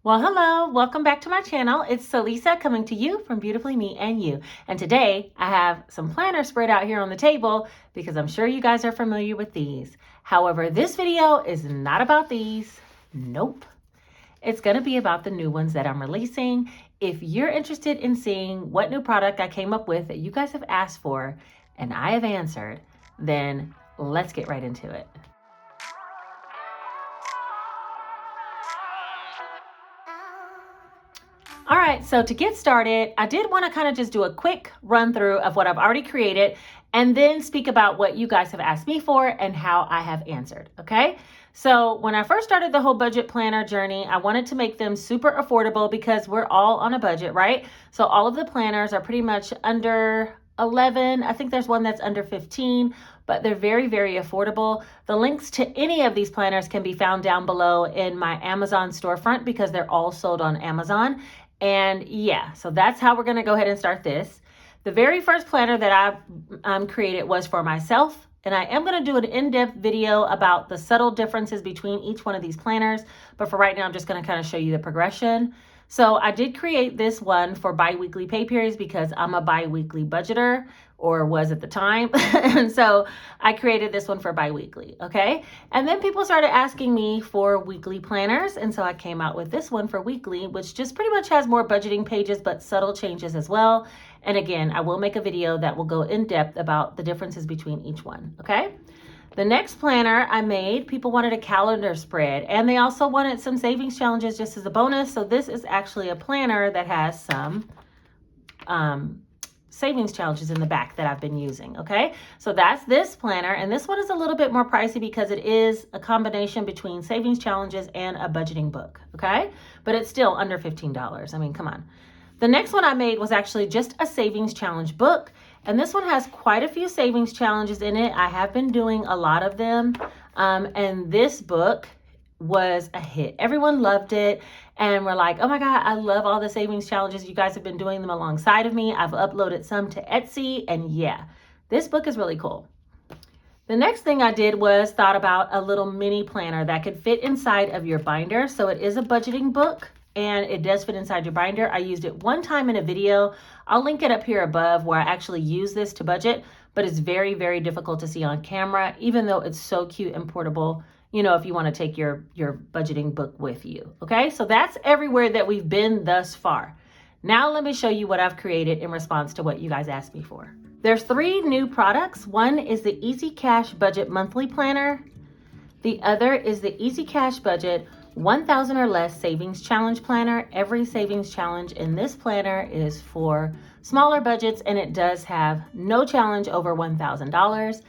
Well, hello, welcome back to my channel. It's Celisa coming to you from Beautifully Me and You. And today I have some planners spread out here on the table because I'm sure you guys are familiar with these. However, this video is not about these. Nope. It's going to be about the new ones that I'm releasing. If you're interested in seeing what new product I came up with that you guys have asked for and I have answered, then let's get right into it. All right, so to get started, I did want to kind of just do a quick run through of what I've already created and then speak about what you guys have asked me for and how I have answered, okay? So when I first started the whole budget planner journey, I wanted to make them super affordable because we're all on a budget, right? So all of the planners are pretty much under 11. I think there's one that's under 15, but they're very, very affordable. The links to any of these planners can be found down below in my Amazon storefront because they're all sold on Amazon. And yeah, so that's how we're going to go ahead and start this. The very first planner that I created was for myself. And I am going to do an in-depth video about the subtle differences between each one of these planners. But for right now, I'm just going to kind of show you the progression. So I did create this one for bi-weekly pay periods because I'm a bi-weekly budgeter, or was at the time. And so I created this one for bi-weekly, okay? And then people started asking me for weekly planners. And so I came out with this one for weekly, which just pretty much has more budgeting pages, but subtle changes as well. And again, I will make a video that will go in depth about the differences between each one, okay? The next planner I made, people wanted a calendar spread, and they also wanted some savings challenges just as a bonus. So this is actually a planner that has some savings challenges in the back that I've been using, okay? So that's this planner, and this one is a little bit more pricey because it is a combination between savings challenges and a budgeting book, okay? But it's still under $15. I mean, come on. The next one I made was actually just a savings challenge book. And this one has quite a few savings challenges in it. I have been doing a lot of them. And this book was a hit. Everyone loved it. And we're like, oh my God, I love all the savings challenges. You guys have been doing them alongside of me. I've uploaded some to Etsy. And yeah, this book is really cool. The next thing I did was thought about a little mini planner that could fit inside of your binder. So it is a budgeting book, and it does fit inside your binder. I used it one time in a video. I'll link it up here above where I actually use this to budget, but it's very, very difficult to see on camera, even though it's so cute and portable, you know, if you want to take your budgeting book with you. Okay, so that's everywhere that we've been thus far. Now let me show you what I've created in response to what you guys asked me for. There's 3 new products. One is the Easy Cash Budget Monthly Planner. The other is the Easy Cash Budget 1,000 or less savings challenge planner. Every savings challenge in this planner is for smaller budgets, and it does have no challenge over $1,000.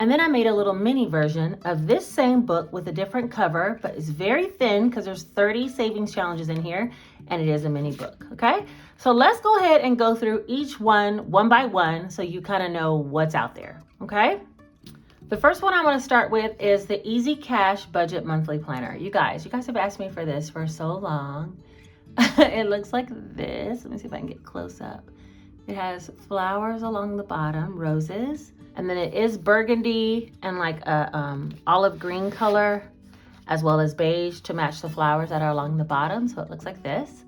And then I made a little mini version of this same book with a different cover, but it's very thin because there's 30 savings challenges in here, and it is a mini book, okay? So let's go ahead and go through each one by one so you kind of know what's out there, okay? The first one I want to start with is the Easy Cash Budget Monthly Planner. You guys have asked me for this for so long. It looks like this. Let me see if I can get close up. It has flowers along the bottom, roses, and then it is burgundy and like a olive green color, as well as beige to match the flowers that are along the bottom. So it looks like this.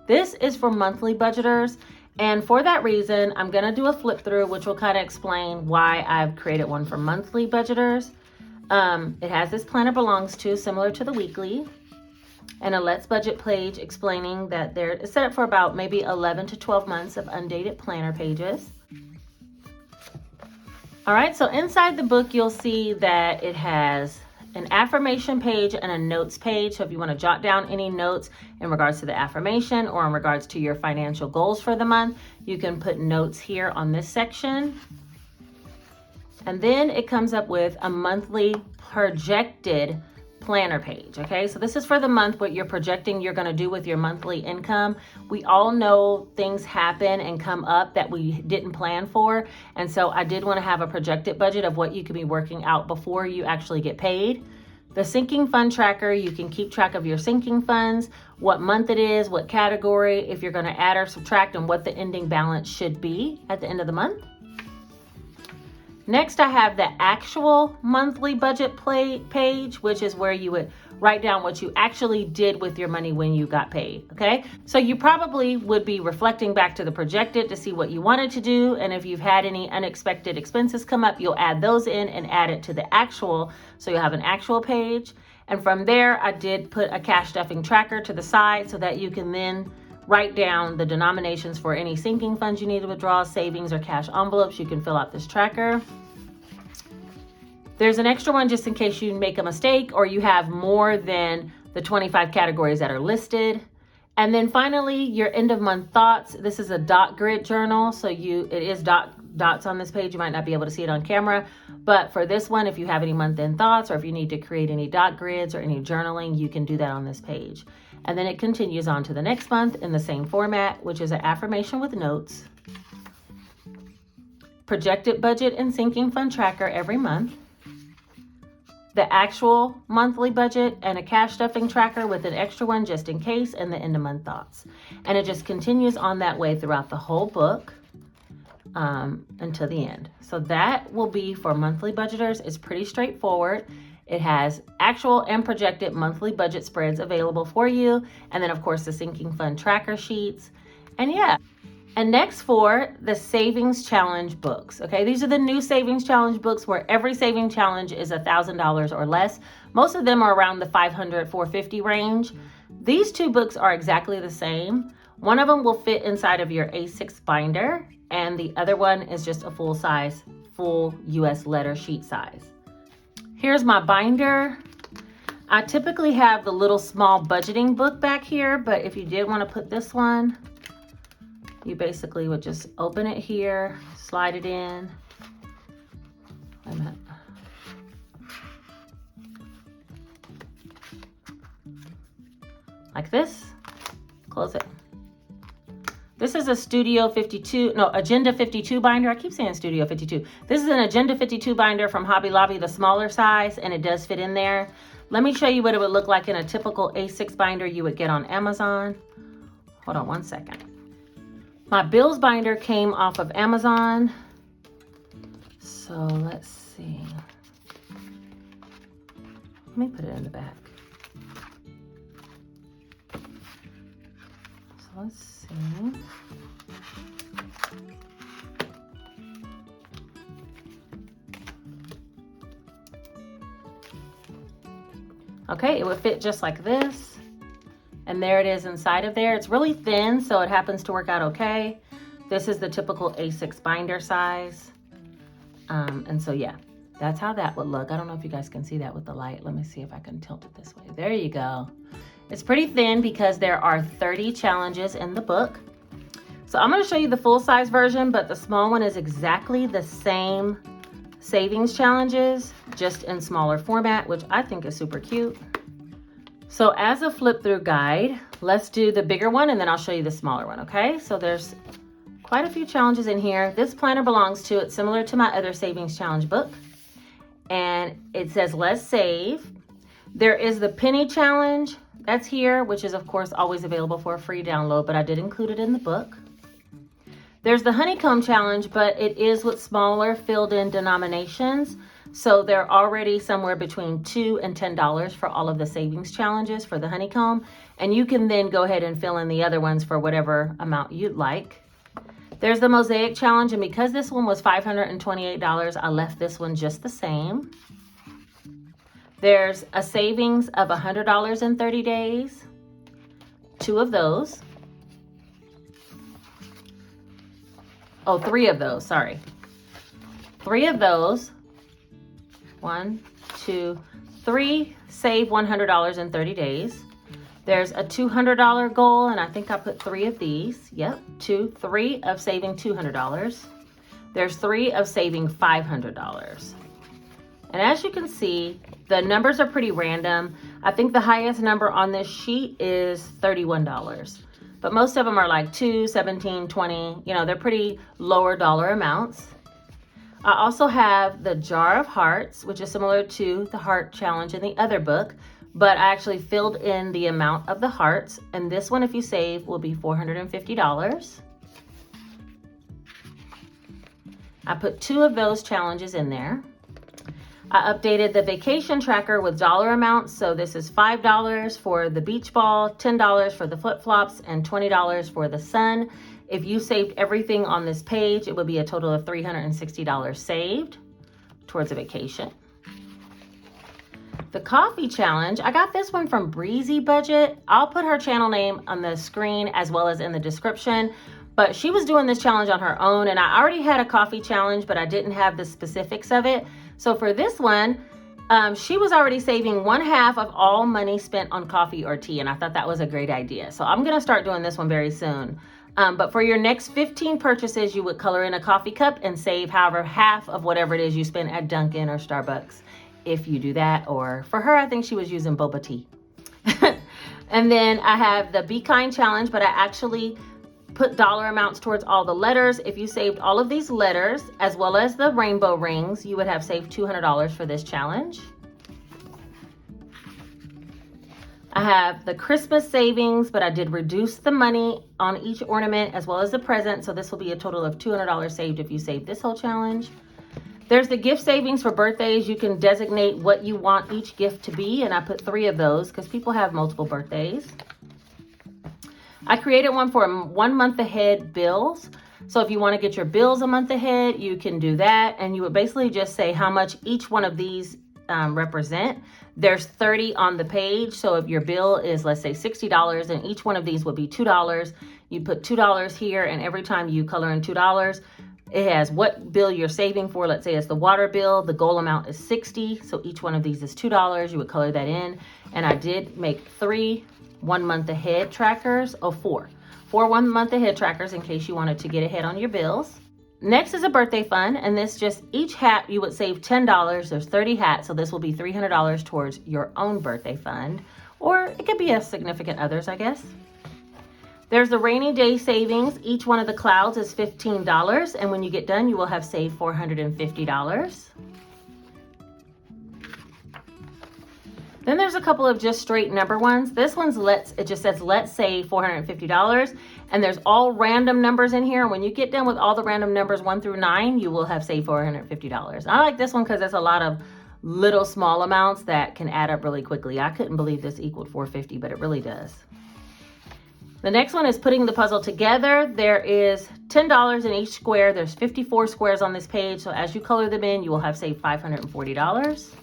This is for monthly budgeters. And for that reason, I'm going to do a flip through, which will kind of explain why I've created one for monthly budgeters. It has this planner belongs to, similar to the weekly, and a Let's Budget page explaining that it's set up for about maybe 11 to 12 months of undated planner pages. All right, so inside the book, you'll see that it has an affirmation page and a notes page. So if you want to jot down any notes in regards to the affirmation or in regards to your financial goals for the month, you can put notes here on this section. And then it comes up with a monthly projected planner page, okay? So this is for the month, what you're projecting you're going to do with your monthly income. We all know things happen and come up that we didn't plan for. And so I did want to have a projected budget of what you could be working out before you actually get paid. The sinking fund tracker, you can keep track of your sinking funds, what month it is, what category, if you're going to add or subtract, and what the ending balance should be at the end of the month. Next, I have the actual monthly budget page, which is where you would write down what you actually did with your money when you got paid, okay? So you probably would be reflecting back to the projected to see what you wanted to do, and if you've had any unexpected expenses come up, you'll add those in and add it to the actual, so you'll have an actual page. And from there, I did put a cash stuffing tracker to the side so that you can then write down the denominations for any sinking funds you need to withdraw, savings, or cash envelopes. You can fill out this tracker. There's an extra one just in case you make a mistake or you have more than the 25 categories that are listed. And then finally, your end of month thoughts. This is a dot grid journal, so it is dots on this page. You might not be able to see it on camera, but for this one, if you have any month end thoughts or if you need to create any dot grids or any journaling, you can do that on this page. And then it continues on to the next month in the same format, which is an affirmation with notes, projected budget and sinking fund tracker every month, the actual monthly budget, and a cash stuffing tracker with an extra one just in case, and the end of month thoughts. And it just continues on that way throughout the whole book until the end. So that will be for monthly budgeters. It's pretty straightforward. It has actual and projected monthly budget spreads available for you. And then of course the sinking fund tracker sheets. And yeah. And next for the savings challenge books. Okay, these are the new savings challenge books where every saving challenge is $1,000 or less. Most of them are around the $500, $450 range. These two books are exactly the same. One of them will fit inside of your A6 binder, and the other one is just a full US letter sheet size. Here's my binder. I typically have the little small budgeting book back here, but if you did want to put this one, you basically would just open it here, slide it in. Wait a minute. Like this, close it. This is a Agenda 52 binder. I keep saying Studio 52. This is an Agenda 52 binder from Hobby Lobby, the smaller size, and it does fit in there. Let me show you what it would look like in a typical A6 binder you would get on Amazon. Hold on one second. My bills binder came off of Amazon. So let's see. Let me put it in the back. So let's see. Okay, it would fit just like this. And there it is inside of there. It's really thin, so it happens to work out okay. This is the typical A6 binder size. And so yeah, that's how that would look. I don't know if you guys can see that with the light. Let me see if I can tilt it this way. There you go. It's pretty thin because there are 30 challenges in the book. So I'm going to show you the full size version, but the small one is exactly the same savings challenges, just in smaller format, which I think is super cute. So as a flip through guide, let's do the bigger one and then I'll show you the smaller one, okay? So there's quite a few challenges in here. This planner belongs to, it's similar to my other savings challenge book. And it says, let's save. There is the penny challenge that's here, which is of course always available for a free download, but I did include it in the book. There's the honeycomb challenge, but it is with smaller filled in denominations. So they're already somewhere between $2 and $10 for all of the savings challenges for the honeycomb. And you can then go ahead and fill in the other ones for whatever amount you'd like. There's the mosaic challenge. And because this one was $528, I left this one just the same. There's a savings of $100 in 30 days. 2 of those. Oh, 3 of those, sorry. 3 of those. 1, 2, 3, save $100 in 30 days. There's a $200 goal, and I think I put 3 of these. Yep, 3 of saving $200. There's 3 of saving $500. And as you can see, the numbers are pretty random. I think the highest number on this sheet is $31. But most of them are like 2, 17, 20. You know, they're pretty lower dollar amounts. I also have the Jar of Hearts, which is similar to the heart challenge in the other book, but I actually filled in the amount of the hearts. And this one, if you save, will be $450. I put 2 of those challenges in there. I updated the vacation tracker with dollar amounts. So this is $5 for the beach ball, $10 for the flip-flops, and $20 for the sun. If you saved everything on this page, it would be a total of $360 saved towards a vacation. The coffee challenge, I got this one from Breezy Budget. I'll put her channel name on the screen as well as in the description. But she was doing this challenge on her own, and I already had a coffee challenge, but I didn't have the specifics of it. So for this one, she was already saving 1/2 of all money spent on coffee or tea, and I thought that was a great idea. So I'm gonna start doing this one very soon. But for your next 15 purchases, you would color in a coffee cup and save however half of whatever it is you spend at Dunkin' or Starbucks, if you do that. Or for her, I think she was using boba tea. And then I have the Be Kind challenge, but I actually put dollar amounts towards all the letters. If you saved all of these letters, as well as the rainbow rings, you would have saved $200 for this challenge. I have the Christmas savings, but I did reduce the money on each ornament as well as the present. So this will be a total of $200 saved if you save this whole challenge. There's the gift savings for birthdays. You can designate what you want each gift to be. And I put 3 of those because people have multiple birthdays. I created one for 1 month ahead bills. So if you want to get your bills a month ahead, you can do that. And you would basically just say how much each one of these represent. There's 30 on the page. So if your bill is, let's say, $60, and each one of these would be $2, you put $2 here, and every time you color in $2, it has what bill you're saving for. Let's say it's the water bill. The goal amount is $60. So each one of these is $2. You would color that in. And I did make 3 1 month ahead trackers, 4 1 month ahead trackers in case you wanted to get ahead on your bills. Next is a birthday fund, and this just each hat you would save $10. There's 30 hats, so this will be $300 towards your own birthday fund, or it could be a significant others, I guess. There's the rainy day savings. Each one of the clouds is $15, and when you get done, you will have saved $450. Then there's a couple of just straight number ones. This one's it just says let's save $450, and there's all random numbers in here. When you get done with all the random numbers 1 through 9, you will have saved $450. I like this one because there's a lot of little small amounts that can add up really quickly. I couldn't believe this equaled $450, but it really does. The next one is putting the puzzle together. There is $10 in each square. There's 54 squares on this page, so as you color them in, you will have saved $540.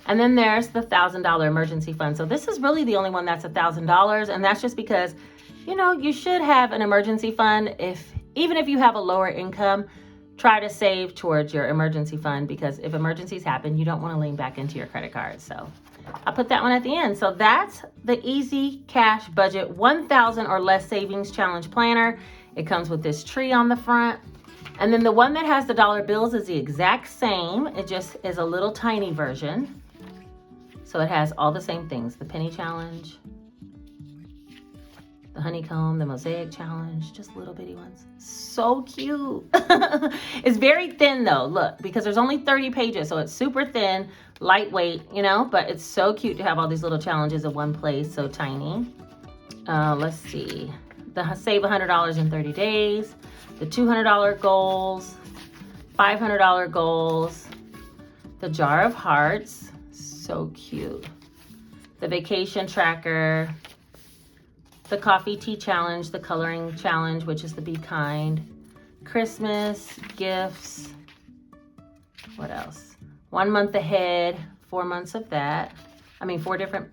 And then there's the $1,000 emergency fund. So this is really the only one that's $1,000. And that's just because, you know, you should have an emergency fund. Even if you have a lower income, try to save towards your emergency fund, because if emergencies happen, you don't want to lean back into your credit card. So I put that one at the end. So that's the Easy Cash Budget 1,000 or less savings challenge planner. It comes with this tree on the front. And then the one that has the dollar bills is the exact same. It just is a little tiny version. So it has all the same things, the penny challenge, the honeycomb, the mosaic challenge, just little bitty ones. So cute. It's very thin though, look, because there's only 30 pages. So it's super thin, lightweight, you know, but it's so cute to have all these little challenges in one place, so tiny. Let's see, the save $100 in 30 days, the $200 goals, $500 goals, the jar of hearts, so cute, the vacation tracker, the coffee tea challenge, the coloring challenge, which is the Be Kind, Christmas gifts, what else? 1 month ahead, 4 months of that. 4 different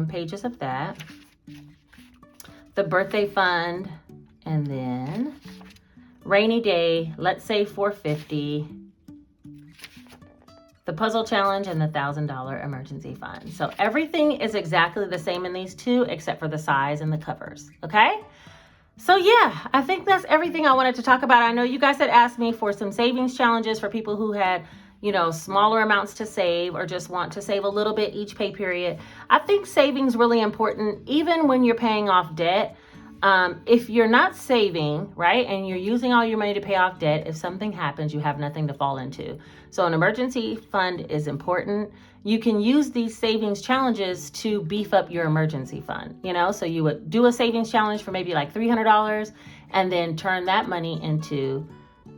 pages of that. The birthday fund, and then rainy day, let's say $450. The puzzle challenge, and the $1,000 emergency fund. So everything is exactly the same in these two, except for the size and the covers, okay? So yeah, I think that's everything I wanted to talk about. I know you guys had asked me for some savings challenges for people who had, you know, smaller amounts to save or just want to save a little bit each pay period. I think saving's really important, even when you're paying off debt. If you're not saving, right, and you're using all your money to pay off debt, if something happens, you have nothing to fall into. So an emergency fund is important. You can use these savings challenges to beef up your emergency fund, you know, so you would do a savings challenge for maybe like $300 and then turn that money into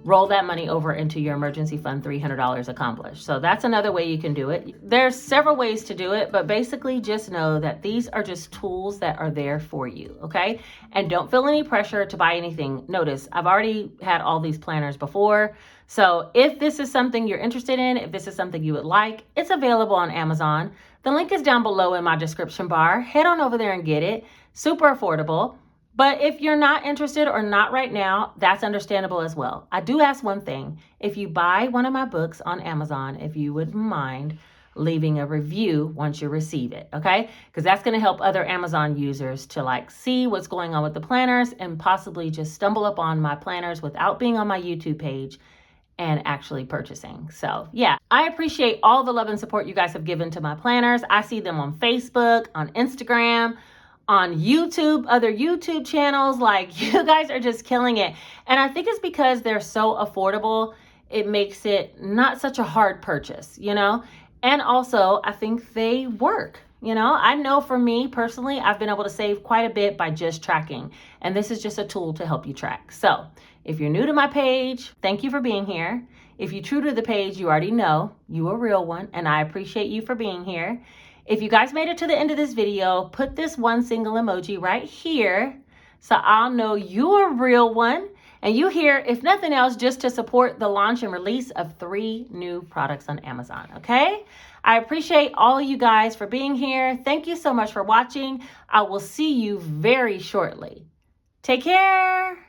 roll that money over into your emergency fund, $300 accomplished. So that's another way you can do it. There's several ways to do it, but basically just know that these are just tools that are there for you, okay? And don't feel any pressure to buy anything. Notice, I've already had all these planners before. So if this is something you're interested in, if this is something you would like, it's available on Amazon. The link is down below in my description bar. Head on over there and get it. Super affordable. But if you're not interested or not right now, that's understandable as well. I do ask one thing. If you buy one of my books on Amazon, if you wouldn't mind leaving a review once you receive it, okay? Because that's going to help other Amazon users to like see what's going on with the planners and possibly just stumble upon my planners without being on my YouTube page and actually purchasing. So yeah, I appreciate all the love and support you guys have given to my planners. I see them on Facebook, on Instagram, on YouTube, other YouTube channels. Like, you guys are just killing it. And I think it's because they're so affordable, it makes it not such a hard purchase, you know? And also, I think they work. You know, I know for me personally, I've been able to save quite a bit by just tracking. And this is just a tool to help you track. So if you're new to my page, thank you for being here. If you're true to the page, you already know you're a real one, and I appreciate you for being here. If you guys made it to the end of this video, put this one single emoji right here so I'll know you're a real one. And you here, if nothing else, just to support the launch and release of 3 new products on Amazon, okay? I appreciate all you guys for being here. Thank you so much for watching. I will see you very shortly. Take care.